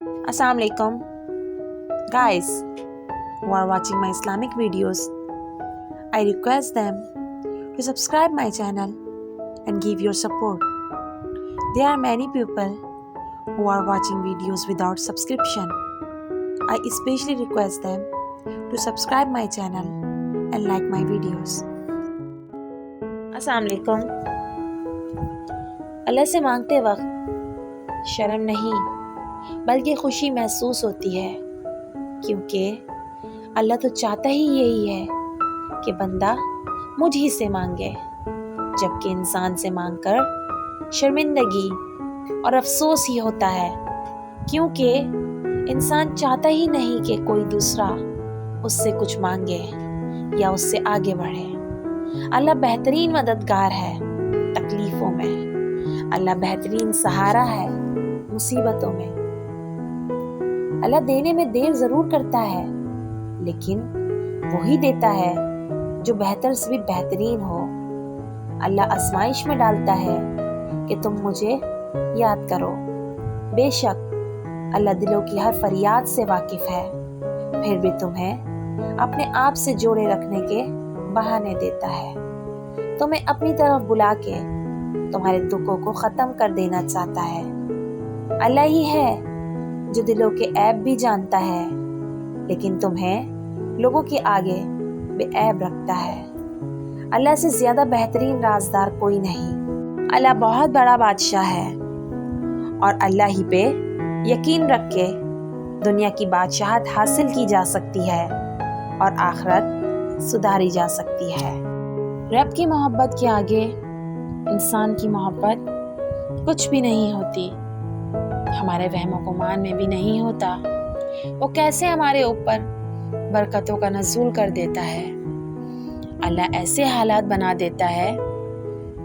Assalamu alaikum. Guys who are watching my Islamic videos, I request them to subscribe my channel and give your support. There are many people who are watching videos without subscription. I especially request them to subscribe my channel and like my videos. Assalamu alaikum. اللہ سے مانگتے وقت شرم نہیں بلکہ خوشی محسوس ہوتی ہے، کیونکہ اللہ تو چاہتا ہی یہی ہے کہ بندہ مجھ ہی سے مانگے، جبکہ انسان سے مانگ کر شرمندگی اور افسوس ہی ہوتا ہے، کیونکہ انسان چاہتا ہی نہیں کہ کوئی دوسرا اس سے کچھ مانگے یا اس سے آگے بڑھے۔ اللہ بہترین مددگار ہے تکلیفوں میں، اللہ بہترین سہارا ہے مصیبتوں میں۔ اللہ دینے میں دیر ضرور کرتا ہے، لیکن وہی دیتا ہے جو بہتر سے بھی بہترین ہو۔ اللہ آزمائش میں ڈالتا ہے کہ تم مجھے یاد کرو۔ بے شک اللہ دلوں کی ہر فریاد سے واقف ہے، پھر بھی تمہیں اپنے آپ سے جوڑے رکھنے کے بہانے دیتا ہے، تمہیں اپنی طرف بلا کے تمہارے دکھوں کو ختم کر دینا چاہتا ہے۔ اللہ ہی ہے جو دلوں کے عیب بھی جانتا ہے، لیکن تمہیں لوگوں کے آگے بے عیب رکھتا ہے۔ اللہ سے زیادہ بہترین رازدار کوئی نہیں۔ اللہ بہت بڑا بادشاہ ہے، اور اللہ ہی پہ یقین رکھ کے دنیا کی بادشاہت حاصل کی جا سکتی ہے اور آخرت سدھاری جا سکتی ہے۔ رب کی محبت کے آگے انسان کی محبت کچھ بھی نہیں ہوتی، ہمارے وہم و گمان میں بھی نہیں ہوتا۔ وہ کیسے ہمارے اوپر برکتوں کا نزول کر دیتا ہے۔ اللہ ایسے حالات بنا دیتا ہے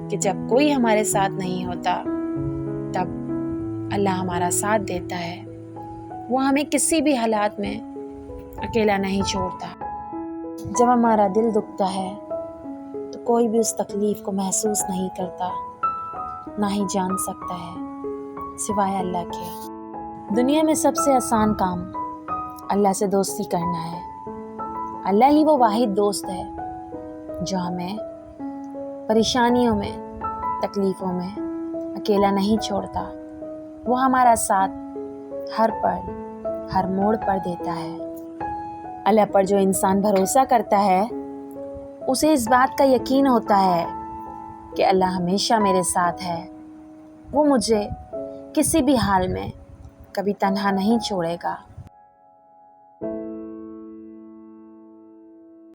کہ جب کوئی ہمارے ساتھ نہیں ہوتا تب اللہ ہمارا ساتھ دیتا ہے۔ وہ ہمیں کسی بھی حالات میں اکیلا نہیں چھوڑتا۔ جب ہمارا دل دکھتا ہے تو کوئی بھی اس تکلیف کو محسوس نہیں کرتا، نہ ہی جان سکتا ہے سوائے اللہ کے۔ دنیا میں سب سے آسان کام اللہ سے دوستی کرنا ہے۔ اللہ ہی وہ واحد دوست ہے جو ہمیں پریشانیوں میں، تکلیفوں میں اکیلا نہیں چھوڑتا۔ وہ ہمارا ساتھ ہر پل، ہر موڑ پر دیتا ہے۔ اللہ پر جو انسان بھروسہ کرتا ہے اسے اس بات کا یقین ہوتا ہے کہ اللہ ہمیشہ میرے ساتھ ہے، وہ مجھے کسی بھی حال میں کبھی تنہا نہیں چھوڑے گا۔